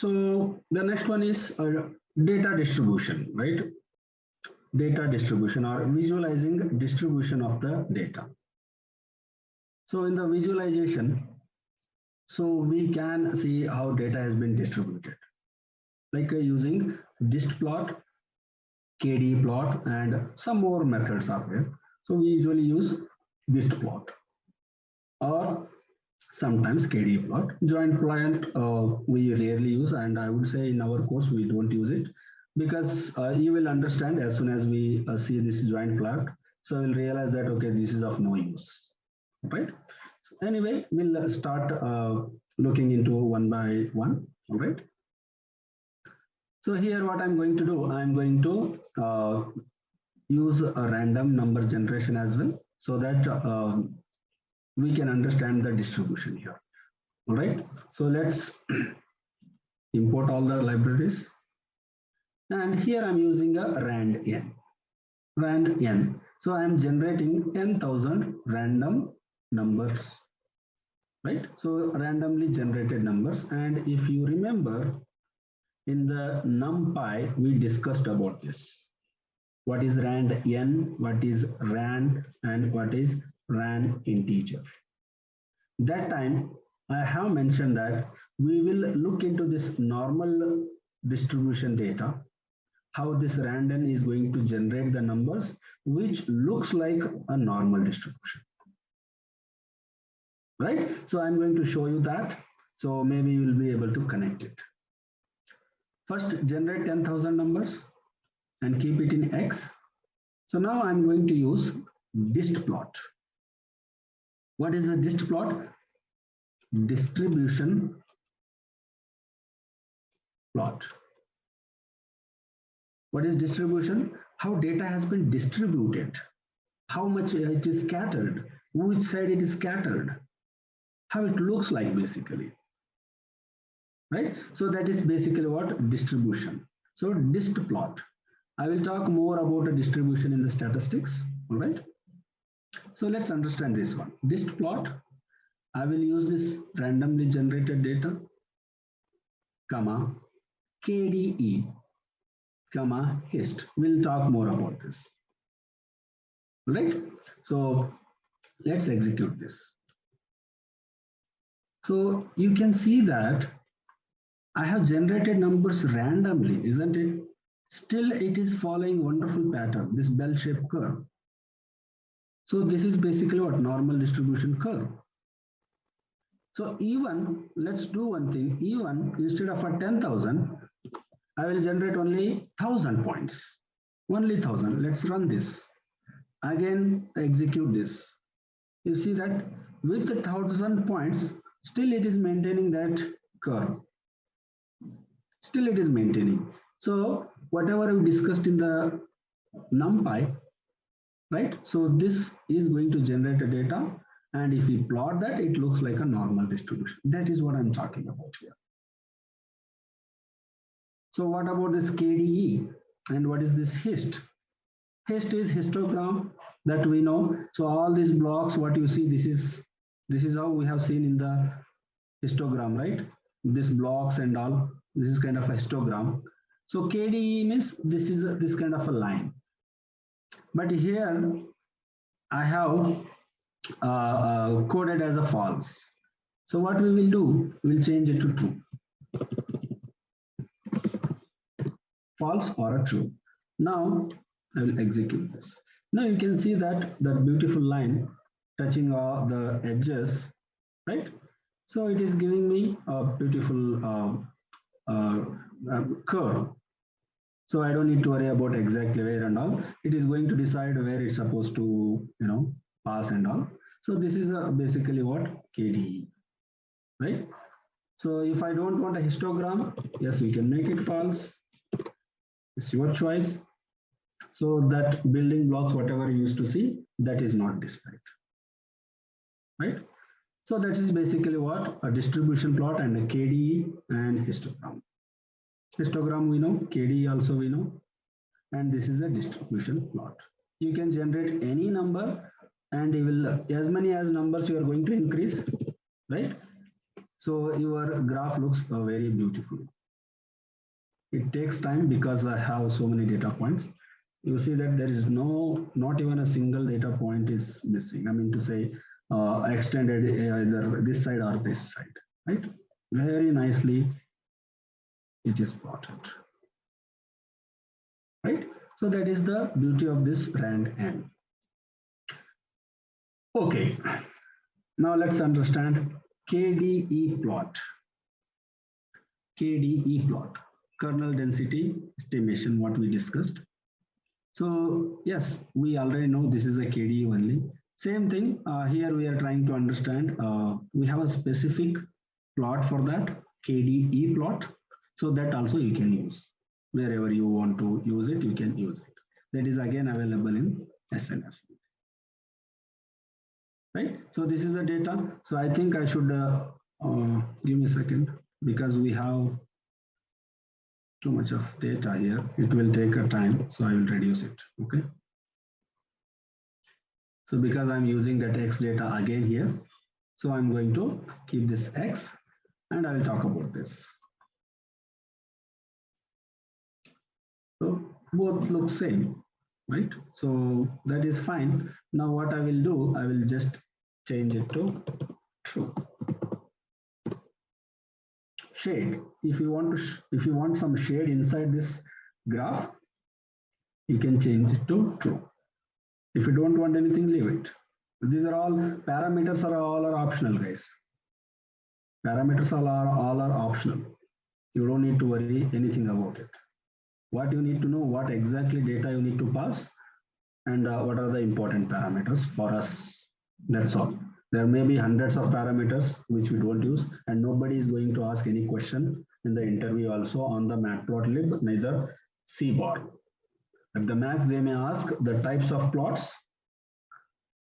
So the next one is data distribution, right? Data distribution or visualizing distribution of the data. So in the visualization, so we can see how data has been distributed, like using dist plot, KD plot, and some more methods are there. So we usually use dist plot or sometimes KD plot. Joint plot we rarely use, and I would say in our course we don't use it because you will understand as soon as we see this joint plot. So we'll realize that okay, this is of no use, right? So anyway, we'll start looking into one by one. All right. So here, what I'm going to do, I'm going to use a random number generation as well, so that we can understand the distribution here. All right. So let's import all the libraries. And here I'm using a rand n. Rand n. So I'm generating 10,000 random numbers, right? So randomly generated numbers. And if you remember, in the NumPy, we discussed about this. What is rand n, what is rand, and what is rand integer. That time, I have mentioned that we will look into this normal distribution data, how this random is going to generate the numbers, which looks like a normal distribution, right? So I'm going to show you that. So maybe you will be able to connect it. First, generate 10,000 numbers and keep it in X. So now I'm going to use dist plot. What is a dist plot? Distribution plot. What is distribution? How data has been distributed, how much it is scattered, which side it is scattered, how it looks like basically, right? So that is basically what distribution. So dist plot. I will talk more about a distribution in the statistics, all right? So let's understand this one. Dist plot, I will use this randomly generated data, comma, KDE, comma, hist. We'll talk more about this, right? So let's execute this. So you can see that I have generated numbers randomly, isn't it? Still, it is following wonderful pattern, this bell-shaped curve. So this is basically what normal distribution curve. So even, let's do one thing, even instead of a 10,000, I will generate only 1,000 points, only 1,000. Let's run this. Again, execute this. You see that with the 1,000 points, still it is maintaining that curve. Still it is maintaining. So whatever we discussed in the NumPy, right? So this is going to generate a data, and if we plot that, it looks like a normal distribution. That is what I'm talking about here. So what about this KDE, and what is this hist? Hist is histogram that we know. So all these blocks, what you see, this is how we have seen in the histogram, right? These blocks and all, this is kind of a histogram. So KDE means this is this kind of a line. But here I have coded as a false. So what we will do, we'll change it to true. False or a true. Now I will execute this. Now you can see that beautiful line touching the edges, right? So it is giving me a beautiful curve. So I don't need to worry about exactly where and all. It is going to decide where it's supposed to, pass and all. So this is basically what KDE, right? So if I don't want a histogram, yes, we can make it false. It's your choice. So that building blocks, whatever you used to see, that is not displayed, right? So that is basically what a distribution plot and a KDE and histogram. Histogram we know, KDE also we know, and this is a distribution plot. You can generate any number, and you will as many as numbers you are going to increase, right? So your graph looks very beautiful. It takes time because I have so many data points. You see that there is not even a single data point is missing. I mean to say extended either this side or this side, right? Very nicely it is plotted, right? So that is the beauty of this rand n. Okay, now let's understand KDE plot. KDE plot, kernel density estimation, what we discussed. So yes, we already know this is a KDE only. Same thing here we are trying to understand. We have a specific plot for that, KDE plot. So that also you can use. Wherever you want to use it, you can use it. That is again available in SNS. Right? So this is the data. So I think I should give me a second because we have too much of data here. It will take a time, so I will reduce it. Okay. So because I'm using that X data again here, so I'm going to keep this X and I will talk about this. So both look same, right? So that is fine. Now what I will do, I will just change it to true. Shade. If you want some shade inside this graph, you can change it to true. If you don't want anything, leave it. These are all parameters are optional, guys. Parameters all are optional. You don't need to worry anything about it. What you need to know, what exactly data you need to pass, and what are the important parameters for us. That's all. There may be hundreds of parameters which we don't use, and nobody is going to ask any question in the interview also on the matplotlib, neither cbor. At the max, they may ask the types of plots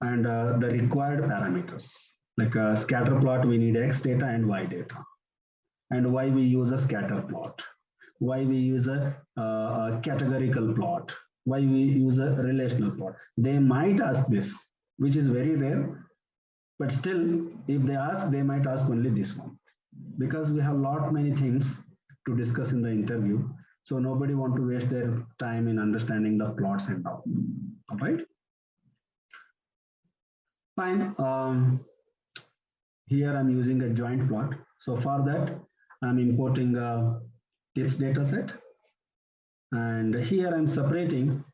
and the required parameters. Like a scatter plot, we need X data and Y data. And why we use a scatter plot, why we use a categorical plot, why we use a relational plot. They might ask this, which is very rare, but still, if they ask, they might ask only this one, because we have many things to discuss in the interview. So nobody want to waste their time in understanding the plots and all. All right. Fine. Here I'm using a joint plot. So for that, I'm importing a tips data set. And here I'm separating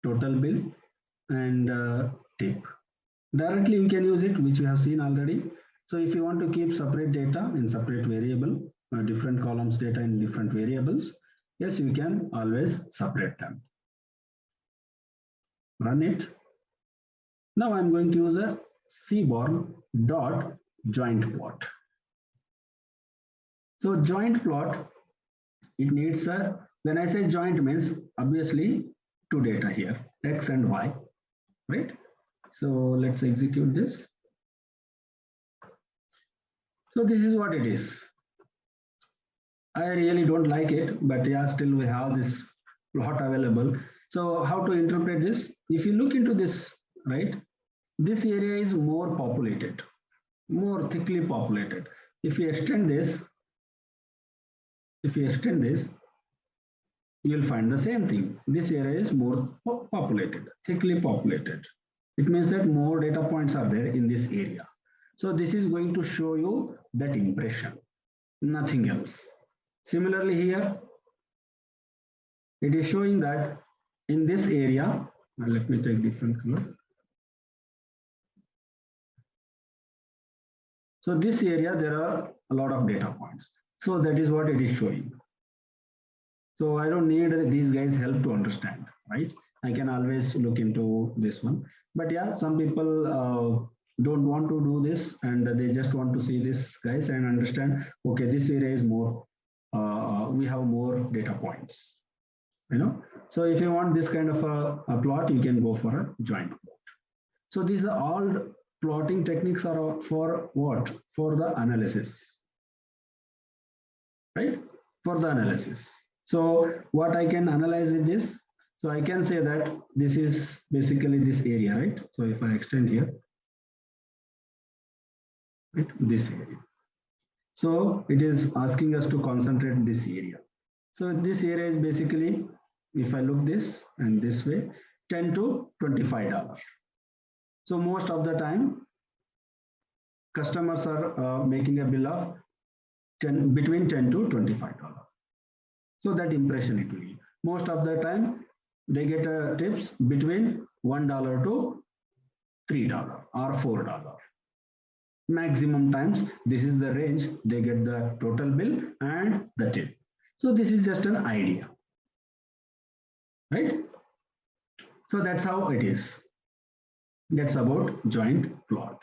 total bill and tip. Directly you can use it, which you have seen already. So if you want to keep separate data in separate variable, different columns data in different variables, yes, you can always separate them. Run it. Now I'm going to use a cbor dot joint plot. So joint plot, it needs a, when I say joint means obviously two data here, X and Y, right? So let's execute this. So this is what it is. I really don't like it, but yeah, still we have this plot available. So how to interpret this? If you look into this, right, this area is more populated, more thickly populated. If you extend this, you'll find the same thing. This area is more populated, thickly populated. It means that more data points are there in this area. So this is going to show you that impression, nothing else. Similarly here, it is showing that in this area, let me take different color. So this area, there are a lot of data points. So that is what it is showing. So I don't need these guys' help to understand, right? I can always look into this one. But yeah, some people don't want to do this and they just want to see this guys and understand, okay, this area is more, we have more data points, you know? So if you want this kind of a plot, you can go for a joint plot. So these are all plotting techniques are for what? For the analysis, right? For the analysis. So what I can analyze with this, so I can say that this is basically this area, right? So if I extend here, right, this area. So it is asking us to concentrate this area. So this area is basically, if I look this and this way, $10 to $25. So most of the time, customers are making a bill of between $10 to $25. So that impression it will be. Most of the time, they get tips between $1 to $3 or $4. Maximum times, this is the range they get the total bill and the tip. So this is just an idea, right? So that's how it is. That's about joint plot.